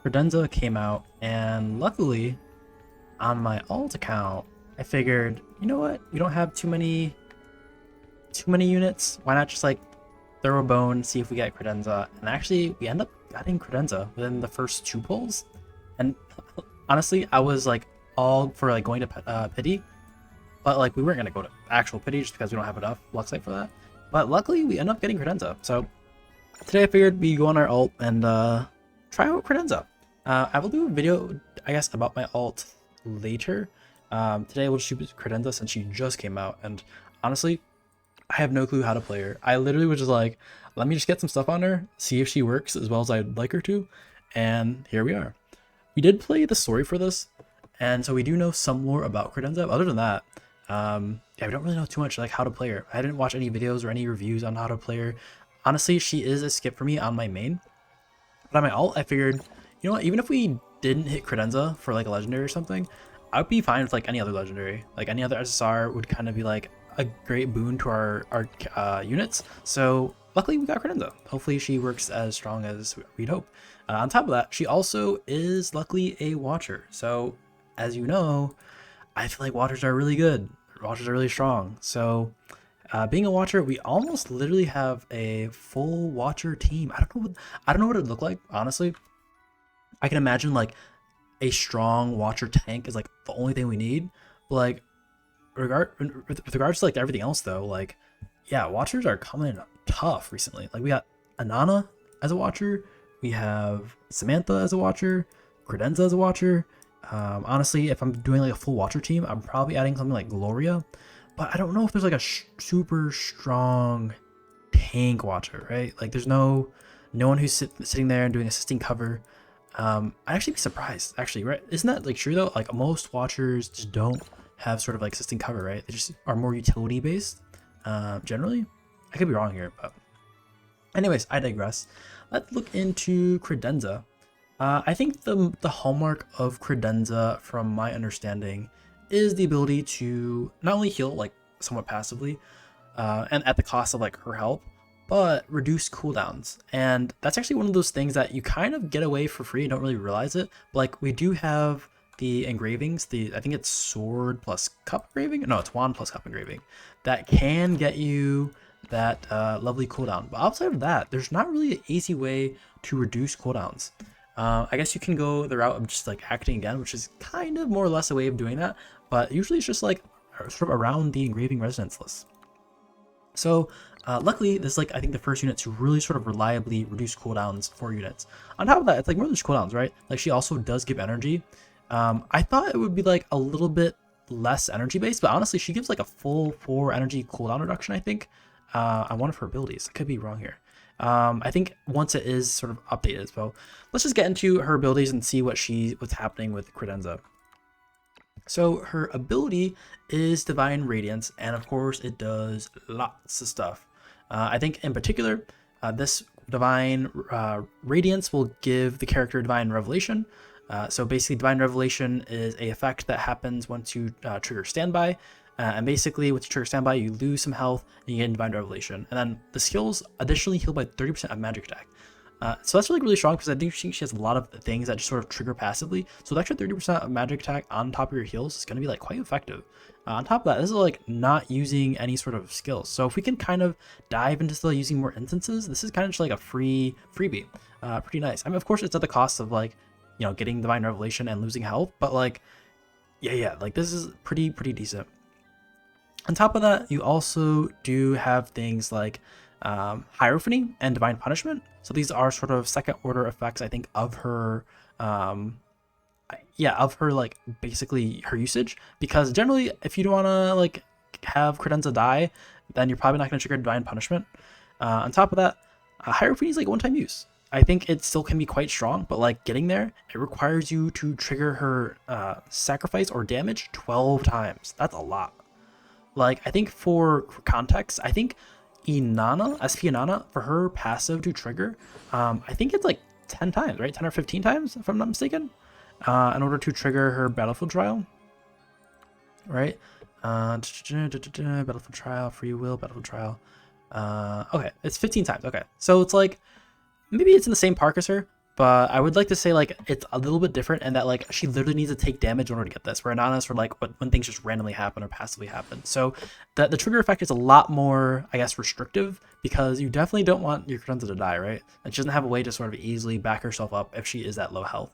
Credenza came out, and luckily on my alt account, I figured, you know what? We don't have too many units. Why not just like throw a bone, see if we get Credenza? And actually, we end up getting Credenza within the first two pulls. And honestly, I was like all for like going to pity, but like we weren't gonna go to actual pity just because we don't have enough Luxite for that. But luckily, we end up getting Credenza. So today I figured we go on our alt and try out Credenza. I will do a video, I guess, about my alt later. Today we'll shoot Cradenza since she just came out, and honestly, I have no clue how to play her. I literally was just like, let me just get some stuff on her, see if she works as well as I'd like her to, and here we are. We did play the story for this, and so we do know some more about Cradenza. Other than that, yeah, we don't really know too much like how to play her. I didn't watch any videos or any reviews on how to play her. Honestly, she is a skip for me on my main, but on my alt, I figured, you know what, even if we didn't hit Credenza for like a legendary or something, I would be fine with like any other legendary. Like any other SSR would kind of be like a great boon to our units. So luckily we got Credenza. Hopefully she works as strong as we'd hope. On top of that, she also is luckily a Watcher. So as you know, I feel like Watchers are really good. Watchers are really strong. So being a Watcher, we almost literally have a full Watcher team. I don't know what it would look like, honestly. I can imagine like a strong Watcher tank is like the only thing we need. But like with regards to like everything else though, like yeah, Watchers are coming in tough recently. Like we got Anana as a Watcher, we have Samantha as a Watcher, Credenza as a Watcher. Honestly, if I'm doing like a full Watcher team, I'm probably adding something like Gloria, but I don't know if there's like a super strong tank Watcher, right? Like there's no one who's sitting there and doing assisting cover. I'd actually be surprised, actually, right? Isn't that like true though? Like most Watchers just don't have sort of like assisting cover, right? They just are more utility based, generally. I could be wrong here, but anyways, I digress. Let's look into Credenza. I think the hallmark of Credenza, from my understanding, is the ability to not only heal like somewhat passively, and at the cost of like her health, but reduce cooldowns. And that's actually one of those things that you kind of get away for free and don't really realize it. But like we do have the engravings, I think it's sword plus cup engraving. No, it's wand plus cup engraving that can get you that lovely cooldown. But outside of that, there's not really an easy way to reduce cooldowns. I guess you can go the route of just like acting again, which is kind of more or less a way of doing that. But usually it's just like sort of around the engraving resonance list. So luckily, this is like I think the first unit to really sort of reliably reduce cooldowns for units. On top of that, it's like more than just cooldowns, right? Like she also does give energy. I thought it would be like a little bit less energy based, but honestly, she gives like a full 4 energy cooldown reduction, I think, on one of her abilities. I could be wrong here. I think once it is sort of updated. So let's just get into her abilities and see what's happening with Credenza. So her ability is Divine Radiance, and of course it does lots of stuff. I think in particular, this Divine Radiance will give the character Divine Revelation. So basically Divine Revelation is a effect that happens once you trigger Standby. And basically, once you trigger Standby, you lose some health and you get Divine Revelation. And then the skills additionally heal by 30% of magic attack. So that's really strong because I think she has a lot of things that just sort of trigger passively. So the extra 30% of magic attack on top of your heals is going to be like quite effective. On top of that, this is like not using any sort of skills. So if we can kind of dive into still using more instances, this is kind of just like a freebie. Pretty nice. I mean, of course, it's at the cost of like, you know, getting Divine Revelation and losing health, but like, yeah, like this is pretty decent. On top of that, you also do have things like Hierophany and Divine Punishment. So these are sort of second order effects, I think, of her, like basically her usage. Because generally, if you don't want to like have Credenza die, then you're probably not going to trigger Divine Punishment. On top of that, Hierophany is like one-time use. I think it still can be quite strong, but like getting there, it requires you to trigger her sacrifice or damage 12 times. That's a lot. Like, I think for context, I think SP Inanna, for her passive to trigger, I think it's like 10 times, right? 10 or 15 times, if I'm not mistaken, in order to trigger her Battlefield Trial, right? Battlefield Trial, Free Will, Battlefield Trial. Okay, it's 15 times, okay. So it's like, maybe it's in the same park as her, But I would like to say like it's a little bit different and that like she literally needs to take damage in order to get this. Where Ananas for like when things just randomly happen or passively happen. So the trigger effect is a lot more, I guess, restrictive because you definitely don't want your Cradenza to die, right? And she doesn't have a way to sort of easily back herself up if she is that low health.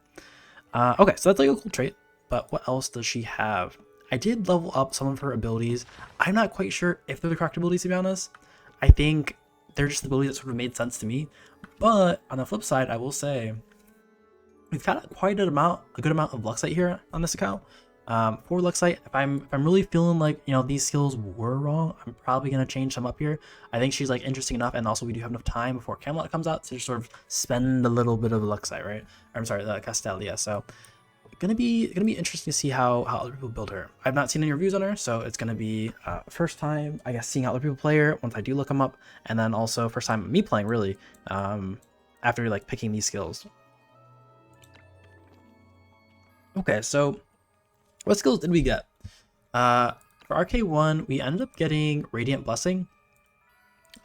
Okay, so that's like a cool trait. But what else does she have? I did level up some of her abilities. I'm not quite sure if they're the correct abilities, to be honest. I think they're just the abilities that sort of made sense to me. But on the flip side, I will say we've got quite a good amount of Luxite here on this account. For Luxite, if I'm really feeling like these skills were wrong, I'm probably gonna change some up here. I think she's like interesting enough, and also we do have enough time before Camelot comes out to just sort of spend a little bit of Luxite, right? I'm sorry, the Castalia. So gonna be interesting to see how other people build her. I've not seen any reviews on her, so it's gonna be first time I guess seeing how other people play her once I do look them up, and then also first time me playing really after like picking these skills. Okay, so what skills did we get? For RK1, we ended up getting Radiant Blessing.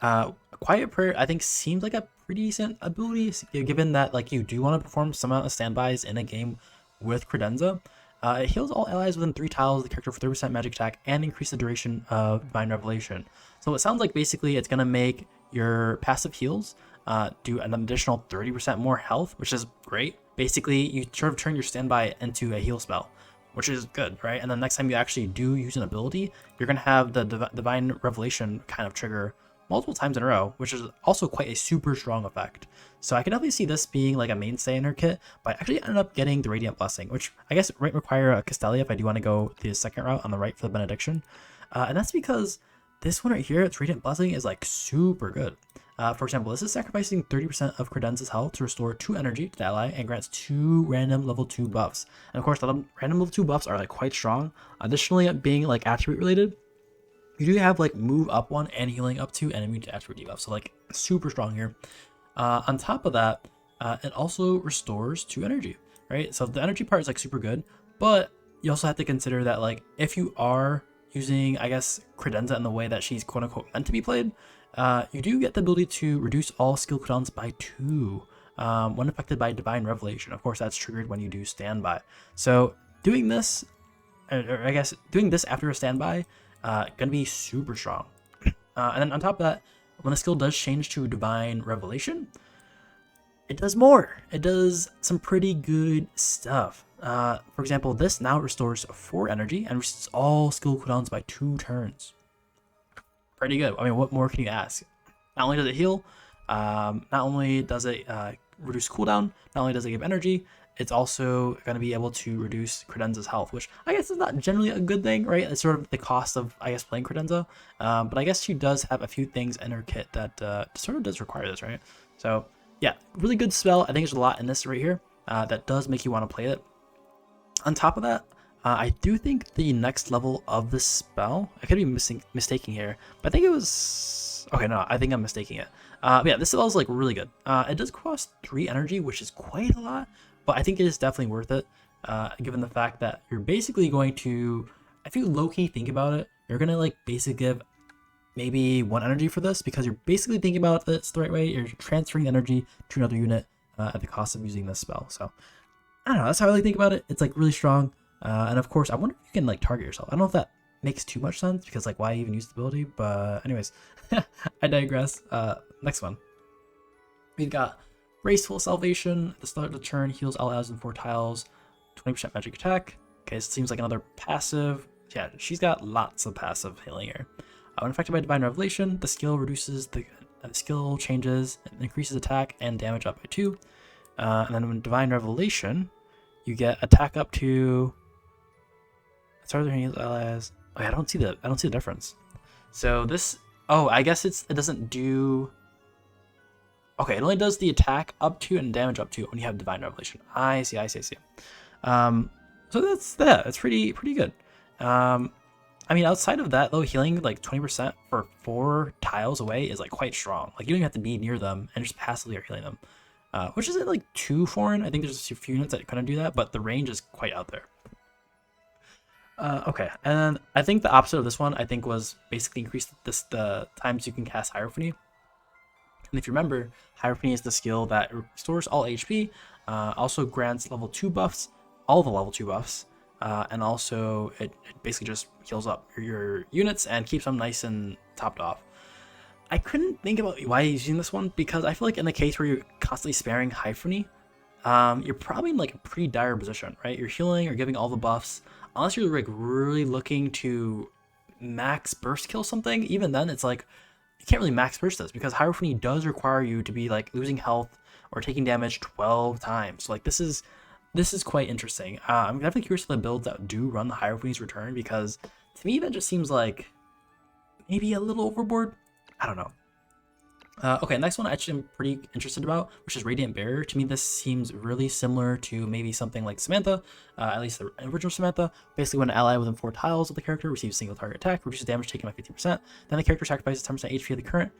Quiet Prayer, I think, seems like a pretty decent ability, given that like you do want to perform some amount of standbys in a game with Cradenza. It heals all allies within 3 tiles of the character for 30% magic attack and increase the duration of Divine Revelation. So it sounds like basically it's going to make your passive heals do an additional 30% more health, which is great. Basically, you sort of turn your standby into a heal spell, which is good, right? And then next time you actually do use an ability, you're going to have the Divine Revelation kind of trigger multiple times in a row, which is also quite a super strong effect. So I can definitely see this being like a mainstay in her kit, but I actually ended up getting the Radiant Blessing, which I guess might require a Castalia if I do want to go the second route on the right for the Benediction. And that's because this one right here, its Radiant Blessing, is like super good. For example, this is sacrificing 30% of Cradenza's health to restore 2 energy to the ally and grants 2 random level 2 buffs. And of course, the random level 2 buffs are like quite strong. Additionally, being like attribute related, you do have like move up 1 and healing up 2 and immune to attribute debuff. So like super strong here. On top of that, it also restores 2 energy, right? So the energy part is like super good, but you also have to consider that like if you are using, I guess, Cradenza in the way that she's quote unquote meant to be played, you do get the ability to reduce all skill cooldowns by 2 when affected by Divine Revelation. Of course, that's triggered when you do standby. So doing this, or I guess doing this after a standby, gonna be super strong. And then on top of that, when the skill does change to Divine Revelation, it does more. It does some pretty good stuff. For example, this now restores 4 energy and resists all skill cooldowns by 2 turns. Pretty good. I mean, what more can you ask? Not only does it heal, not only does it reduce cooldown, not only does it give energy, it's also going to be able to reduce Cradenza's health, which I guess is not generally a good thing, right? It's sort of the cost of, I guess, playing Cradenza. But I guess she does have a few things in her kit that sort of does require this, right? So yeah, really good spell. I think there's a lot in this right here that does make you want to play it. On top of that, I do think the next level of this spell, I could be mistaking here, but I think it was, okay, no, I think I'm mistaking it. Yeah, this spell is like really good. It does cost 3 energy, which is quite a lot, but I think it is definitely worth it, given the fact that you're basically going to, if you low-key think about it, you're going to like basically give maybe 1 energy for this, because you're basically thinking about this the right way. You're transferring energy to another unit at the cost of using this spell. So I don't know, that's how I really think about it. It's like really strong. And of course, I wonder if you can like target yourself. I don't know if that makes too much sense, because like why even use the ability? But anyways, I digress. Next one. We've got Graceful Salvation. At the start of the turn, heals all allies in 4 tiles, 20% magic attack. Okay, so it seems like another passive. Yeah, she's got lots of passive healing here. When affected by Divine Revelation, the skill reduces the skill changes and increases attack and damage up by 2. And then when Divine Revelation, you get attack up to. Start with heals allies. Oh, yeah, I don't see the difference. So this. Oh, I guess it doesn't do. Okay, it only does the attack up to and damage up to when you have Divine Revelation. I see. So that's that. That's pretty good. I mean, outside of that though, healing like 20% for 4 tiles away is like quite strong. Like you don't even have to be near them and just passively are healing them, which isn't like too foreign. I think there's a few units that kind of do that, but the range is quite out there. Okay, and I think the opposite of this one, I think, was basically increase the times you can cast Hierophany. And if you remember, Hierophany is the skill that restores all HP, also grants level 2 buffs, all the level 2 buffs, and also it basically just heals up your units and keeps them nice and topped off. I couldn't think about why he's using this one, because I feel like in the case where you're constantly sparing Hierophany, you're probably in like a pretty dire position, right? You're healing or giving all the buffs, unless you're like really looking to max burst kill something. Even then, it's like you can't really max burst this, because Hierophany does require you to be like losing health or taking damage 12 times. So like this is quite interesting. I'm definitely curious to the builds that do run the Hierophany's return, because to me that just seems like maybe a little overboard. I don't know. Okay, next one actually I'm pretty interested about, which is Radiant Barrier. To me, this seems really similar to maybe something like Samantha, at least the original Samantha. Basically, when an ally within 4 tiles of the character receives a single target attack, reduces damage taken by 15%, then the character sacrifices 10% HP of the current,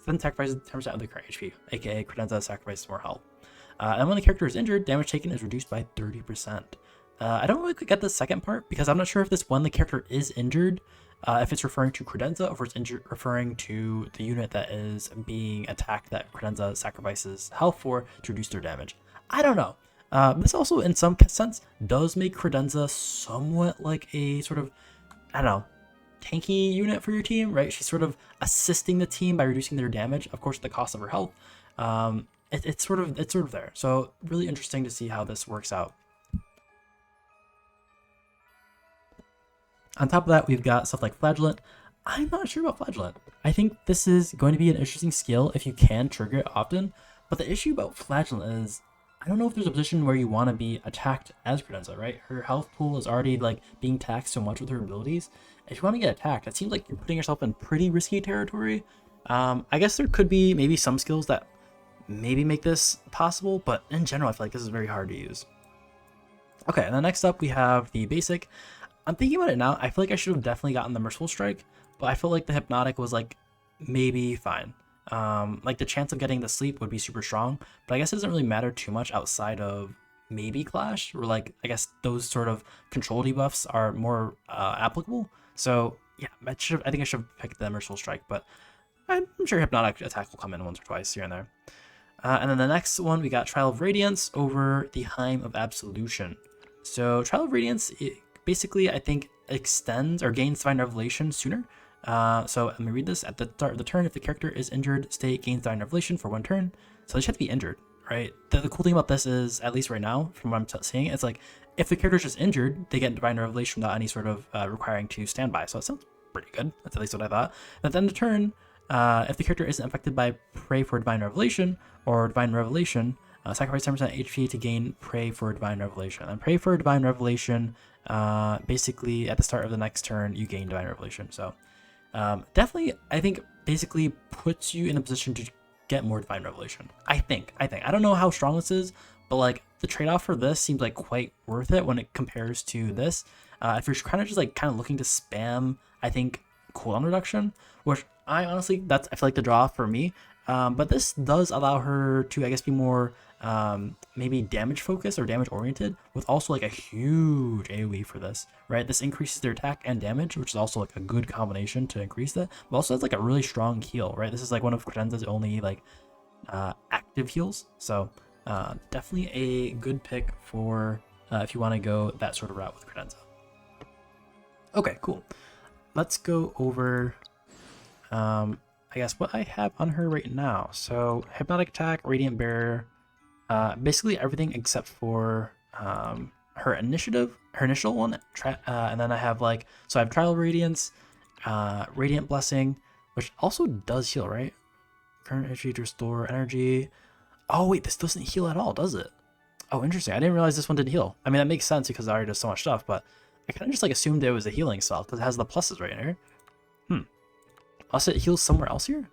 then sacrifices 10% of the current HP, aka Cradenza sacrifices more health. And when the character is injured, damage taken is reduced by 30%. I don't really get the second part, because I'm not sure if this when the character is injured, if it's referring to Cradenza, or if it's referring to the unit that is being attacked that Cradenza sacrifices health for to reduce their damage. I don't know. This also, in some sense, does make Cradenza somewhat like a sort of, I don't know, tanky unit for your team, right? She's sort of assisting the team by reducing their damage, of course, at the cost of her health. It's sort of there. So really interesting to see how this works out. On top of that, we've got stuff like Flagellant. I'm not sure about Flagellant. I think this is going to be an interesting skill if you can trigger it often, but the issue about Flagellant is I don't know if there's a position where you want to be attacked as Cradenza, right? Her health pool is already like being taxed so much with her abilities. If you want to get attacked, it seems like you're putting yourself in pretty risky territory. I guess there could be maybe some skills that maybe make this possible, but in general, I feel like this is very hard to use. Okay, and then next up we have the basic. I'm thinking about it now. I feel like I should have definitely gotten the Merciful Strike, but I feel like the Hypnotic was like maybe fine. Like the chance of getting the sleep would be super strong, but I guess it doesn't really matter too much outside of maybe Clash, or like I guess those sort of control debuffs are more applicable. So yeah, I think I should have picked the Merciful Strike, but I'm sure Hypnotic attack will come in once or twice here and there. And then the next one, we got Trial of Radiance over the Heim of Absolution. So Trial of Radiance, basically, I think extends or gains Divine Revelation sooner. So let me read this. At the start of the turn, if the character is injured, state gains Divine Revelation for 1 turn. So they just have to be injured, right? The cool thing about this is, at least right now, from what I'm seeing, it's like if the character is just injured, they get Divine Revelation without any sort of requiring to stand by. So it sounds pretty good. That's at least what I thought. At the end of the turn, if the character isn't affected by Pray for Divine Revelation or Divine Revelation, sacrifice 10% HP to gain Pray for Divine Revelation. And Pray for Divine Revelation, basically at the start of the next turn, you gain Divine Revelation. So definitely, I think, basically puts you in a position to get more Divine Revelation. I think. I don't know how strong this is, but like the trade-off for this seems like quite worth it when it compares to this. If you're kind of looking to spam, I think cooldown reduction, which I honestly, I feel like the draw for me. But this does allow her to, I guess, be more maybe damage focused or damage oriented, with also like a huge AoE for this, right? This increases their attack and damage, which is also like a good combination to increase that, but also has like a really strong heal, right? This is like one of Cradenza's only like active heals, so definitely a good pick for if you want to go that sort of route with Cradenza. Okay, cool. Let's go over I guess what I have on her right now. So Hypnotic Attack, Radiant Barrier, basically everything except for her initial one, and then I have I have Trial Radiance, Radiant Blessing, which also does heal, right? Current energy to restore energy. Oh wait, this doesn't heal at all, does it? Oh, interesting. I didn't realize this one didn't heal. I mean, that makes sense because it already does so much stuff, but I kind of just assumed it was a healing spell because it has the pluses right here. Unless it heals somewhere else here?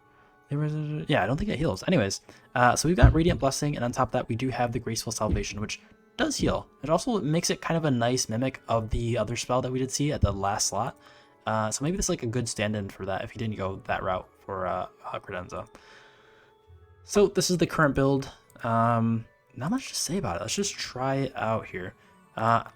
Yeah, I don't think it heals. Anyways, so we've got Radiant Blessing, and on top of that, we do have the Graceful Salvation, which does heal. It also makes it kind of a nice mimic of the other spell that we did see at the last slot. So maybe this is like a good stand-in for that if you didn't go that route for Cradenza. So this is the current build. Not much to say about it. Let's just try it out here.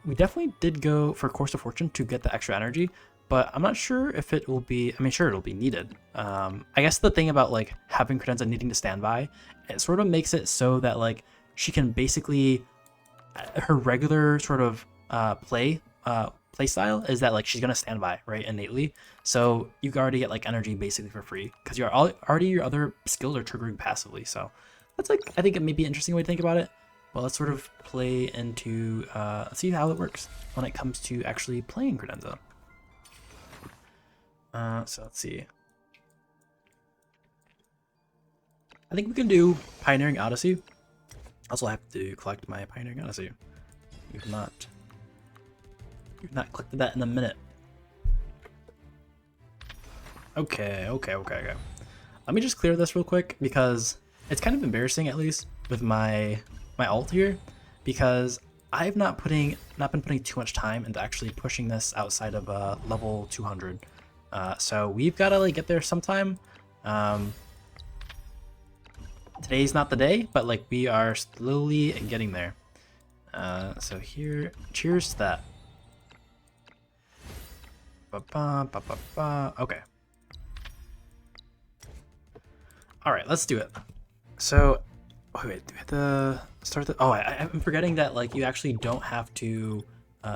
We definitely did go for Course of Fortune to get the extra energy, but I'm not sure if it will be, I mean, sure, it'll be needed. I guess the thing about like having Cradenza needing to stand by, it sort of makes it so that like she can basically, her regular sort of play style is that like she's gonna stand by, right, innately. So you already get like energy basically for free because you're already, your other skills are triggering passively. So that's like, I think it may be an interesting way to think about it. Well, let's sort of play into, let's see how it works when it comes to actually playing Cradenza. So let's see. I think we can do Pioneering Odyssey. Also have to collect my Pioneering Odyssey. We've not collected that in a minute. Okay. Let me just clear this real quick because it's kind of embarrassing, at least with my ult here, because I've not been putting too much time into actually pushing this outside of level 200. So we've got to like get there sometime. Today's not the day, but like we are slowly getting there. So here, cheers to that. Okay. All right, let's do it. So, wait, do we have to start the? Oh, I'm forgetting that like you actually don't have to.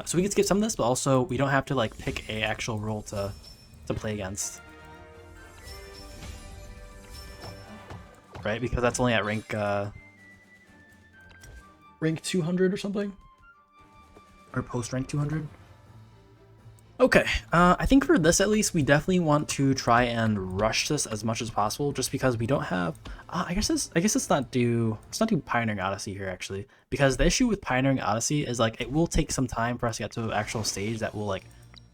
So we can skip some of this, but also we don't have to like pick a actual role to play against, right? Because that's only at rank 200 or something, or post rank 200. Okay, I think for this at least, we definitely want to try and rush this as much as possible, just because we don't have. I guess let's not do Pioneering Odyssey here actually, because the issue with Pioneering Odyssey is like it will take some time for us to get to the actual stage that will like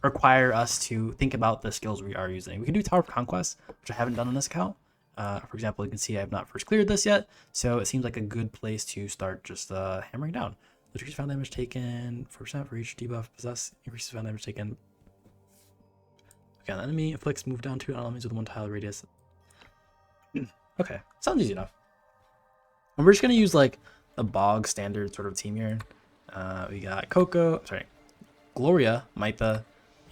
require us to think about the skills we are using. We can do Tower of Conquest, which I haven't done on this account. For example, you can see I have not first cleared this yet, so it seems like a good place to start just hammering down. Decreases found damage taken 4% for each debuff possessed. Increases found damage taken. Okay, the enemy inflicts move down 2 on enemies with 1 tile radius. Okay, sounds easy enough. And we're just gonna use like a bog standard sort of team here. We got Gloria, Maitha,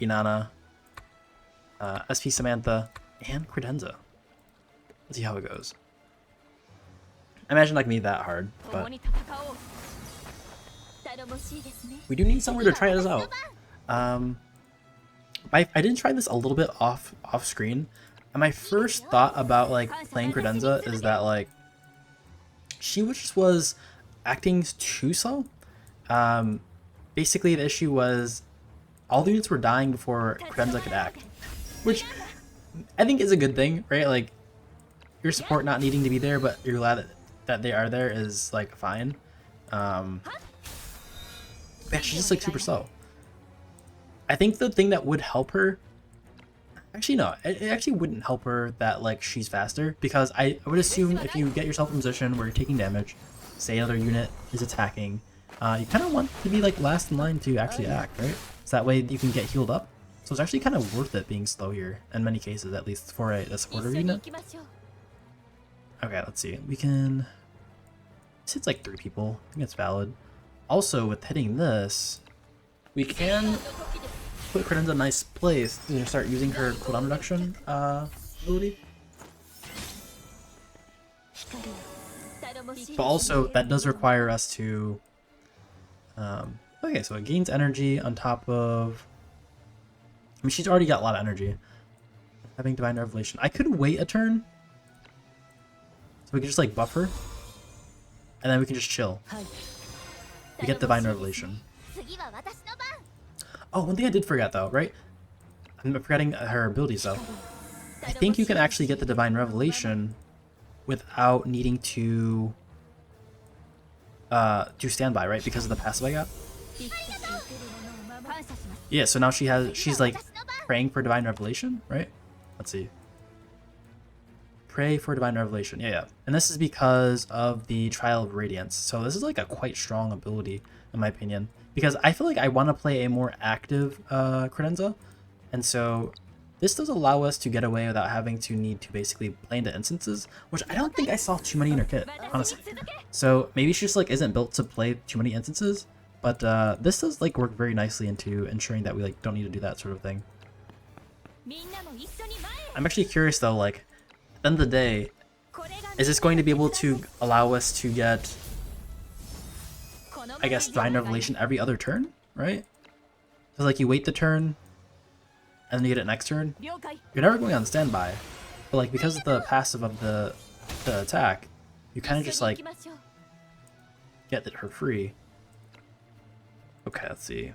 Inanna, SP Samantha, and Cradenza. Let's see how it goes. I imagine like me that hard, but we do need somewhere to try this out. I did try this a little bit off screen, and my first thought about like playing Cradenza is that like she just was acting too slow. Basically the issue was all the units were dying before Cradenza could act, which I think is a good thing, right? Like your support not needing to be there, but you're glad that they are there is like fine. Yeah, she's just like super slow. I think the thing that would help her, actually no, it actually wouldn't help her that like she's faster, because I would assume if you get yourself in a position where you're taking damage, say another unit is attacking, you kind of want to be like last in line to actually act, right? So that way you can get healed up. So it's actually kind of worth it being slow here, in many cases at least, for a supporter unit. Okay, let's see. We can... It's like 3 people. I think it's valid. Also, with hitting this, we can put Cradenza in a nice place to start using her cooldown reduction ability. But also, that does require us to... okay, so it gains energy on top of... I mean, she's already got a lot of energy. Having Divine Revelation. I could wait a turn. So we can just like buff her. And then we can just chill. We get Divine Revelation. Oh, one thing I did forget though, right? I'm forgetting her abilities though. I think you can actually get the Divine Revelation without needing to do standby, right? Because of the passive I got. Yeah, so now she's like praying for Divine Revelation, right? Let's see. Pray for Divine Revelation. Yeah. And this is because of the Trial of Radiance. So this is like a quite strong ability, in my opinion. Because I feel like I want to play a more active Cradenza. And so this does allow us to get away without having to need to basically play into instances, which I don't think I saw too many in her kit, honestly. So maybe she just like isn't built to play too many instances. But this does like work very nicely into ensuring that we like don't need to do that sort of thing. I'm actually curious though, like, at the end of the day, is this going to be able to allow us to get, I guess, Divine Revelation every other turn, right? So like you wait the turn, and then you get it next turn. You're never going on standby, but like because of the passive of the attack, you kind of just like get it for free. Okay, let's see.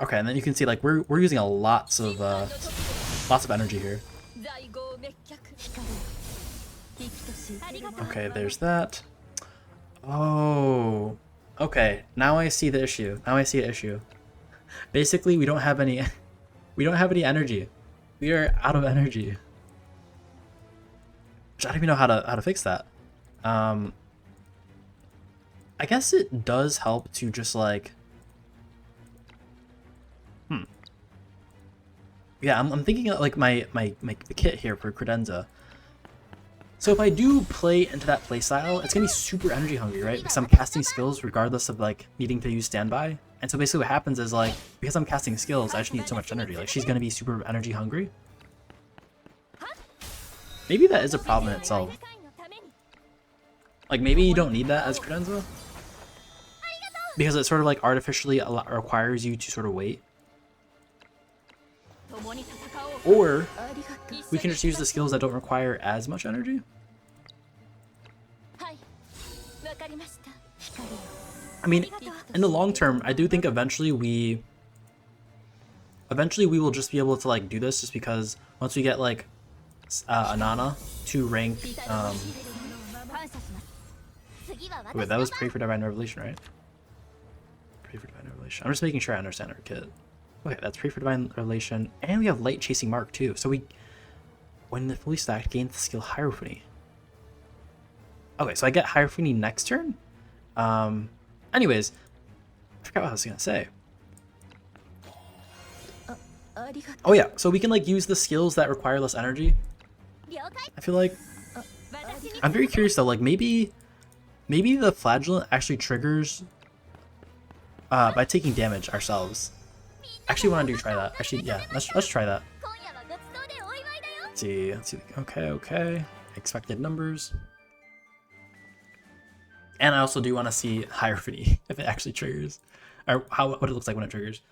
Okay, and then you can see like we're using a lots of energy here. Okay, there's that. Oh, okay. Now I see the issue. Basically, we don't have any energy. We are out of energy. Which I don't even know how to fix that. I guess it does help to just like. Yeah, I'm thinking of like my kit here for Cradenza. So if I do play into that playstyle, it's gonna be super energy hungry, right? Because I'm casting skills regardless of like needing to use standby. And so basically what happens is like, because I'm casting skills, I just need so much energy. Like she's gonna be super energy hungry. Maybe that is a problem in itself. Like maybe you don't need that as Cradenza. Because it sort of like artificially requires you to sort of wait. Or we can just use the skills that don't require as much energy. I mean, in the long term, I do think eventually we will just be able to like do this, just because once we get like Anana to rank. Wait, that was Pray for Divine Revelation, right? Pray for Divine Revelation. I'm just making sure I understand our kit. Okay, that's Pray for Divine Revelation, and we have Light Chasing Mark too. So we, when the fully stacked, gains the skill Hierophany. Okay, so I get Hierophany next turn. Anyways, I forgot what I was gonna say. Oh yeah, so we can like use the skills that require less energy. I feel like I'm very curious though. Like maybe the Flagellant actually triggers by taking damage ourselves. Actually, want to try that. Actually, yeah, let's try that. Let's see. Okay. Expected numbers. And I also do want to see Hierophany if it actually triggers, or what it looks like when it triggers.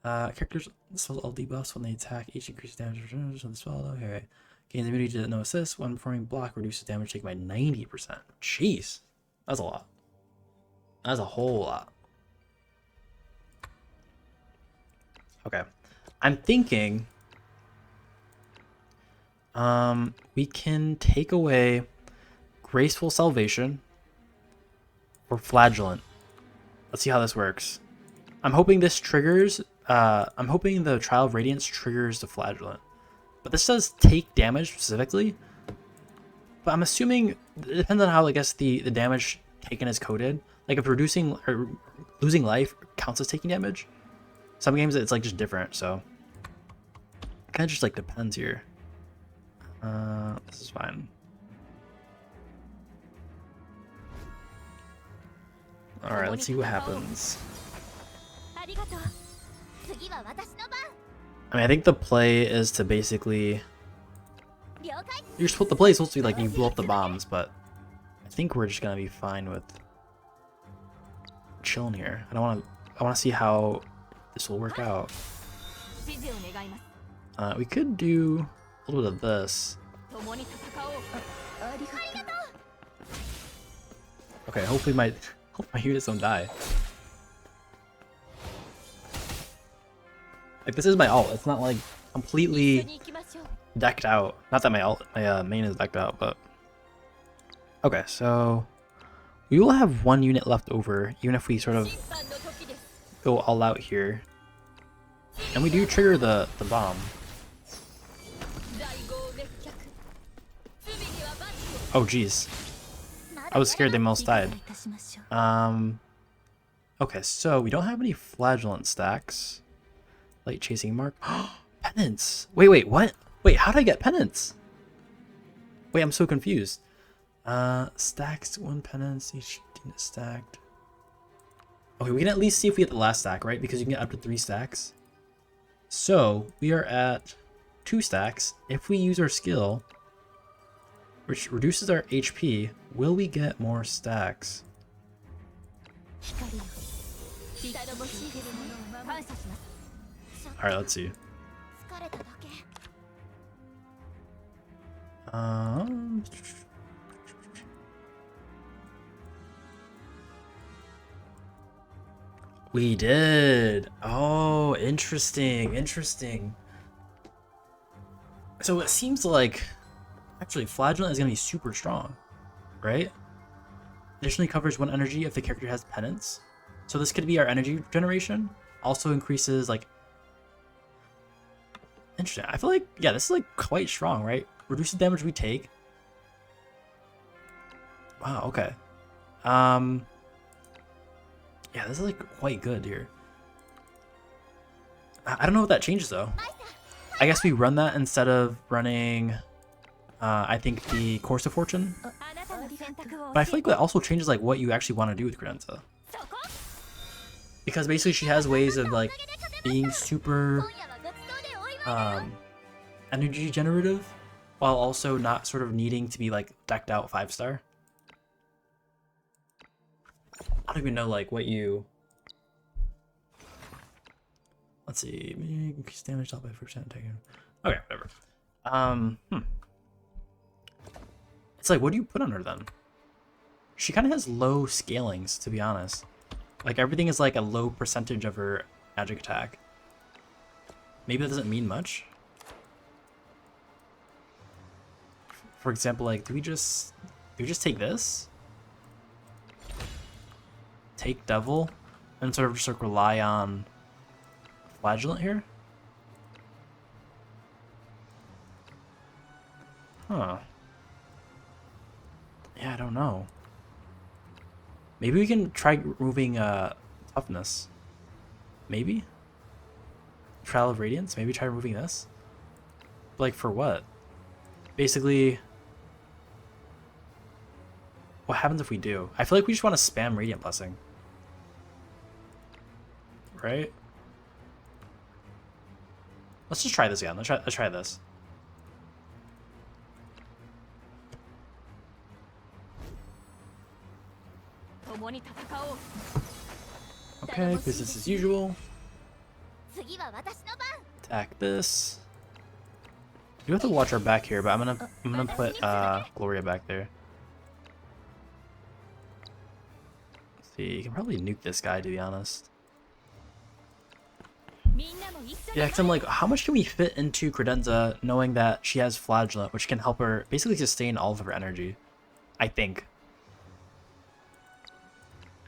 Characters spell all debuffs when they attack. Each increases damage on the spell. Okay. Gains immunity to no assist when performing block. Reduces damage taken by 90%. Jeez, that's a lot. That's a whole lot. Okay, I'm thinking we can take away Graceful Salvation for Flagellant. Let's see how this works. I'm hoping this triggers, I'm hoping the Trial of Radiance triggers the Flagellant. But this does take damage specifically. But I'm assuming, it depends on how I guess the damage taken is coded. Like if reducing or losing life counts as taking damage. Some games it's like just different, so it kind of just like depends here. This is fine. All right, let's see what happens. I mean, I think the play is to basically the play is supposed to be like you blow up the bombs, but I think we're just gonna be fine with chilling here. I want to see how this will work out. We could do a little bit of this. Okay, hopefully my units don't die. Like this is my ult. It's not like completely decked out. Not that my main is decked out, but okay. So we will have one unit left over, even if we sort of go all out here, and we do trigger the bomb. Oh jeez, I was scared they most died. Okay, so we don't have any Flagellant stacks. Light Chasing Mark. Penance. Wait, what? Wait, how did I get penance? Wait, I'm so confused. Stacks, 1 penance, each unit stacked. Okay, we can at least see if we get the last stack, right? Because you can get up to 3 stacks. So we are at 2 stacks. If we use our skill, which reduces our HP, will we get more stacks? Alright, let's see. We did. Oh, interesting, interesting. So it seems like actually flagellant is gonna be super strong, right? Additionally covers 1 energy if the character has penance. So this could be our energy generation. Also increases like interesting. I feel like yeah, this is like quite strong, right? Reduces damage we take. Wow, okay. Yeah, this is like quite good here. I don't know what that changes though. I guess we run that instead of running, I think the Course of Fortune. But I feel like that also changes like what you actually want to do with Cradenza. Because basically she has ways of like being super energy generative while also not sort of needing to be like decked out 5-star. I don't even know like what you. Let's see. Increase damage dealt by 1% taken. Okay, whatever. It's like, what do you put on her then? She kind of has low scalings, to be honest. Like everything is like a low percentage of her magic attack. Maybe that doesn't mean much. For example, like, do we just take this? Take Devil and sort of just like rely on Flagellant here? Huh. Yeah, I don't know. Maybe we can try removing toughness. Maybe? Trial of Radiance? Maybe try removing this? Like for what? Basically, what happens if we do? I feel like we just want to spam Radiant Blessing. Right? Let's just try this again. Let's try this. Okay, business as usual. Attack this. You have to watch our back here, but I'm gonna put Gloria back there. Let's see, you can probably nuke this guy, to be honest. Yeah, because I'm like, how much can we fit into Cradenza knowing that she has Flagellant, which can help her basically sustain all of her energy? I think.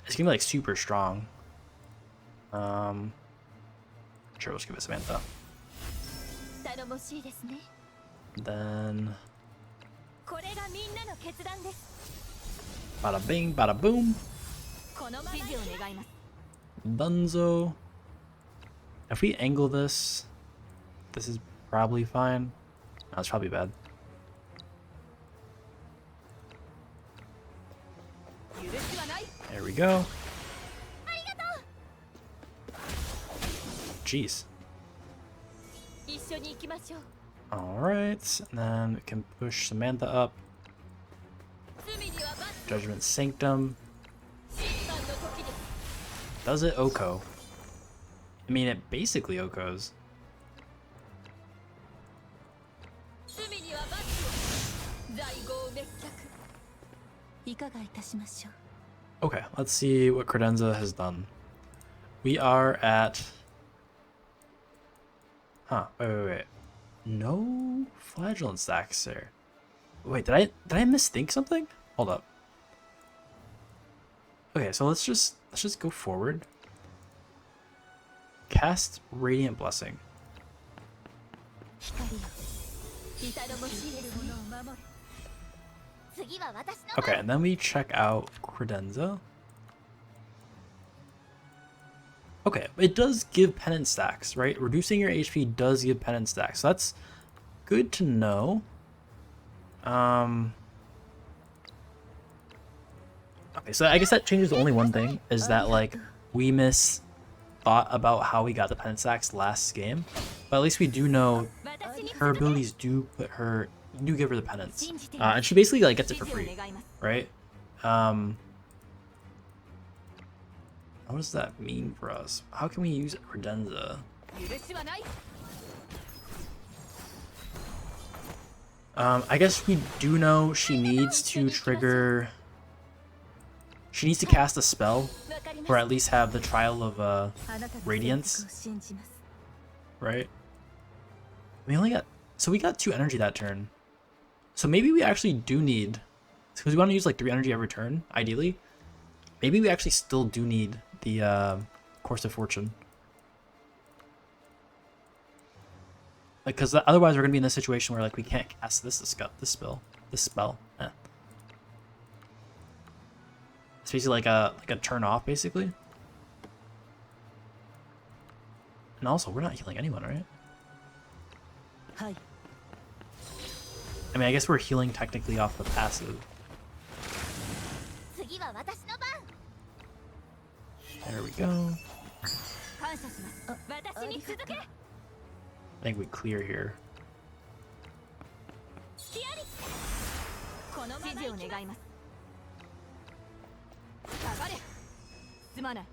It's gonna be like super strong. Sure, let's give it Samantha. Then bada bing, bada boom. Dunzo. If we angle this, this is probably fine. No, it's probably bad. There we go. Jeez. Alright, and then we can push Samantha up. Judgment Sanctum. Does it Oko? I mean, it basically Okos. Okay, let's see what Cradenza has done. We are at... Huh, wait. No Flagellant stacks there. Wait, did I misthink something? Hold up. Okay, so let's just go forward. Cast Radiant Blessing. Okay, and then we check out Cradenza. Okay, it does give penance stacks, right? Reducing your HP does give penance stacks, so that's good to know. Okay, so I guess that changes only one thing, is that like we thought about how we got the penance stacks last game, but at least we do know her abilities do give her the penance, and she basically like gets it for free, right? What does that mean for us? How can we use Cradenza? I guess we do know she needs to trigger. She needs to cast a spell, or at least have the trial of radiance, right? We only got, so we got 2 energy that turn, so maybe we actually do need, because we want to use like 3 energy every turn, ideally. Maybe we actually still do need the Course of Fortune, like, because otherwise we're gonna be in this situation where like we can't cast this spell. It's basically like a turn off, basically. And also, we're not healing anyone, right? I mean, I guess we're healing technically off the passive. There we go. I think we clear here.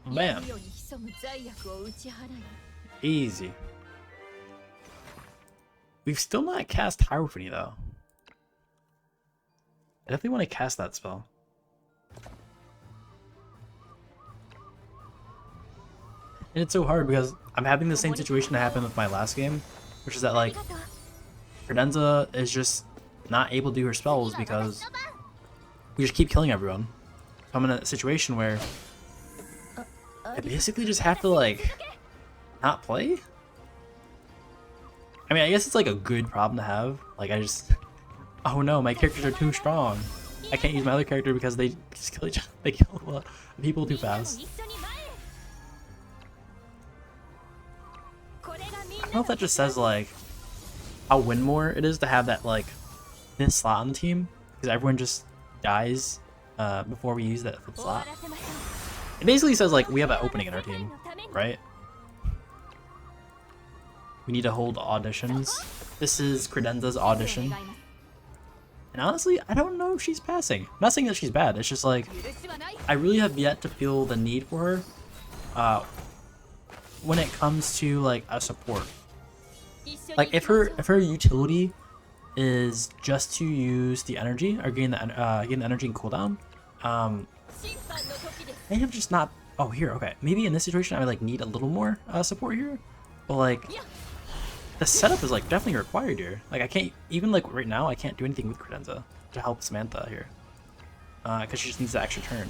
Bam. Easy. We've still not cast Hierophany though. I definitely want to cast that spell. And it's so hard because I'm having the same situation that happened with my last game, which is that like Cradenza is just not able to do her spells because we just keep killing everyone. So I'm in a situation where I basically just have to like not play. I mean, I guess it's like a good problem to have. Like I just, oh no, my characters are too strong. I can't use my other character because they just kill each other. They kill people too fast. I don't know if that just says like how win more it is to have that like this slot on the team, because everyone just dies before we use that slot. It basically says like we have an opening in our team, right? We need to hold auditions. This is Cradenza's audition. And honestly, I don't know if she's passing. I'm not saying that she's bad, it's just like I really have yet to feel the need for her when it comes to like a support. Like if her utility is just to use the energy or gain the energy and cooldown, I have just not. Oh, here, okay. Maybe in this situation I would like need a little more support here, but like the setup is like definitely required here. Like I can't even like right now I can't do anything with Cradenza to help Samantha here, because she just needs the extra turn.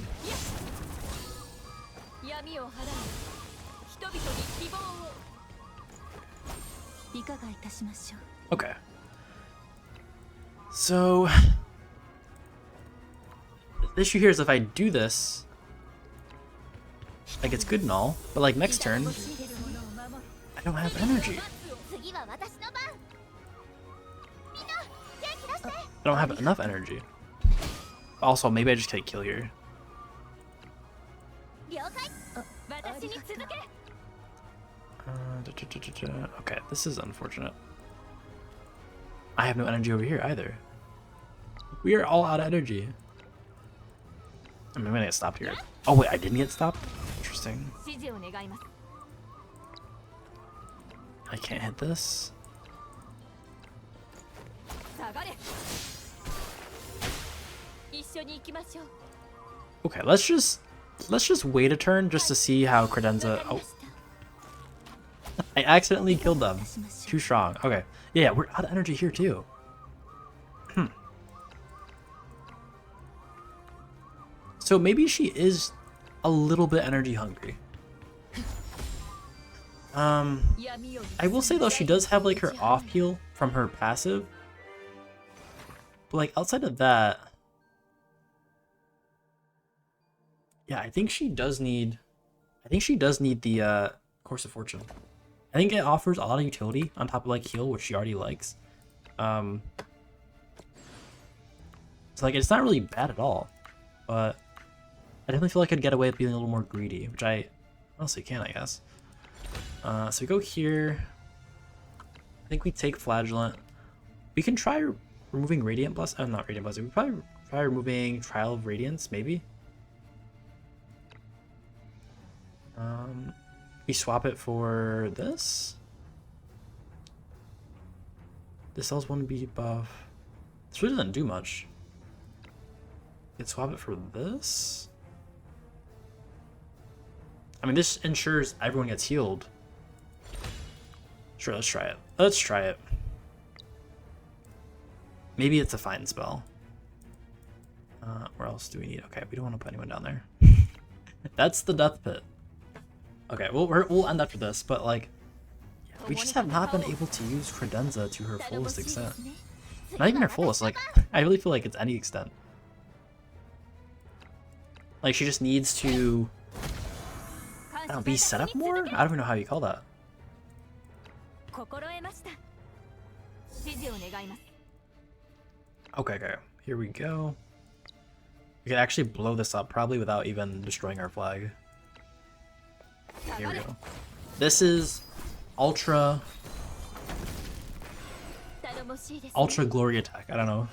Okay. So the issue here is if I do this, like it's good and all, but like next turn, I don't have energy. I don't have enough energy. Also, maybe I just take kill here. Okay, this is unfortunate. I have no energy over here either. We are all out of energy. I'm gonna get stopped here. Oh wait, I didn't get stopped? Interesting. I can't hit this. Okay, let's just wait a turn just to see how Cradenza. Oh, I accidentally killed them. Too strong. Okay, yeah, we're out of energy here too. So maybe she is a little bit energy hungry. I will say though, she does have like her off heal from her passive, but like outside of that, yeah, I think she does need the Course of Fortune. I think it offers a lot of utility on top of like heal, which she already likes. So like it's not really bad at all, but I definitely feel like I'd get away with being a little more greedy, which I else you can, I guess. So we go here. I think we take Flagellant. We can try removing Radiant Bless. Not Radiant Blessing. We probably try removing Trial of Radiance, maybe. We swap it for this. This sells 1B buff. This really doesn't do much. We can swap it for this. I mean, this ensures everyone gets healed. Sure, let's try it. Let's try it. Maybe it's a fine spell. Where else do we need? Okay, we don't want to put anyone down there. That's the death pit. Okay, we'll end after this, but like, yeah, we just have not been able to use Cradenza to her fullest extent. Not even her fullest, like, I really feel like it's any extent. Like, she just needs to, I don't know, be set up more? I don't even know how you call that. Okay, here we go. We could actually blow this up probably without even destroying our flag. Here we go. This is Ultra Glory Attack. I don't know.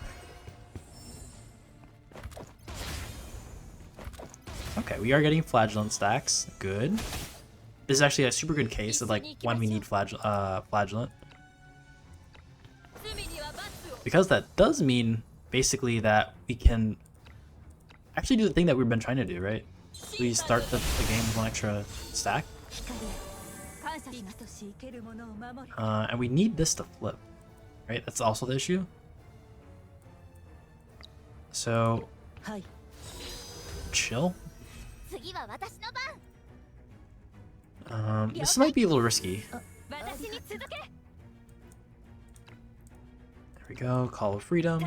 Okay, we are getting Flagellant stacks. Good. This is actually a super good case of like when we need Flagellant. Because that does mean basically that we can actually do the thing that we've been trying to do, right? We start the game with 1 extra stack. And we need this to flip, right? That's also the issue. So, chill. This might be a little risky. There we go, Call of Freedom.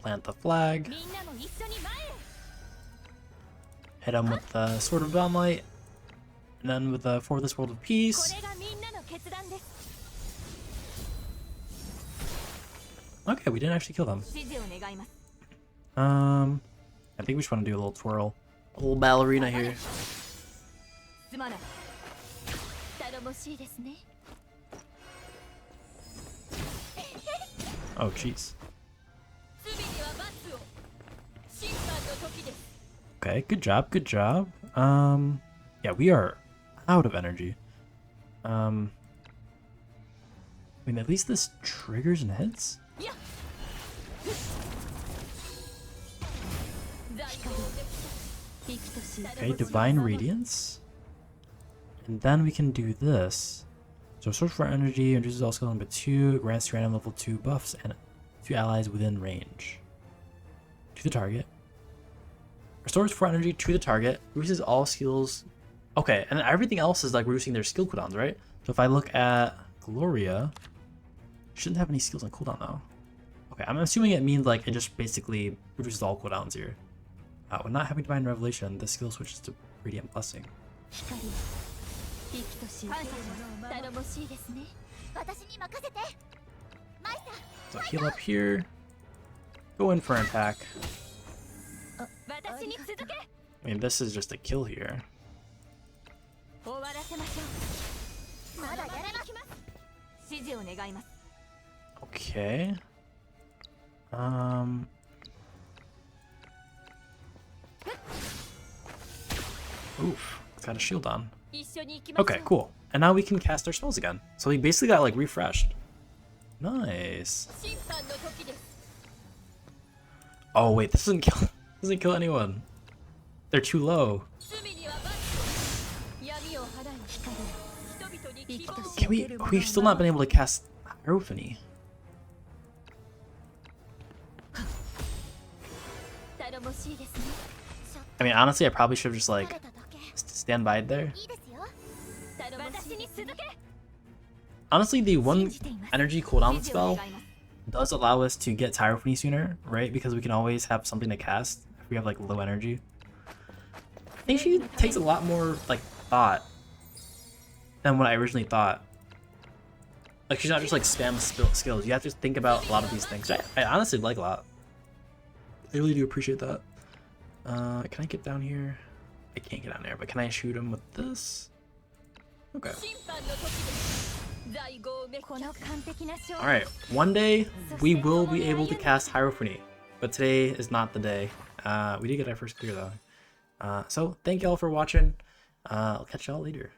Plant the flag. Hit him with the Sword of Dawnlight. And then with the For This World of Peace. Okay, we didn't actually kill them. I think we just want to do a little twirl. A little ballerina here. Oh, jeez. Okay, good job, good job. Yeah, we are out of energy. I mean, at least this triggers and hits. Okay, Divine Radiance. And then we can do this. So search for energy, reduces all skill number 2, grants to random level 2 buffs and 2 allies within range. To the target. Restores 4 energy to the target, reduces all skills. Okay, and everything else is like reducing their skill cooldowns, right? So if I look at Gloria, shouldn't have any skills on cooldown though. Okay, I'm assuming it means like it just basically reduces all cooldowns here. When not having Divine Revelation, the skill switches to Radiant Blessing. So heal up here. Go in for an attack. I mean, this is just a kill here. Okay. Oof, it's got a shield on. Okay, cool. And now we can cast our spells again. So we basically got like refreshed. Nice. Oh wait, this doesn't kill anyone. They're too low. Can we've still not been able to cast Hierophany. I mean, honestly, I probably should have just like stand by there. Honestly, the 1 energy cooldown spell does allow us to get Hierophany sooner, right? Because we can always have something to cast if we have like low energy. I think she takes a lot more like thought than what I originally thought. Like she's not just like spam skills. You have to think about a lot of these things. I honestly like a lot. I really do appreciate that. Can I get down here? I can't get down there, but can I shoot him with this? Okay. Alright, one day we will be able to cast Hierophany, but today is not the day. We did get our first clear though. So thank y'all for watching. I'll catch y'all later.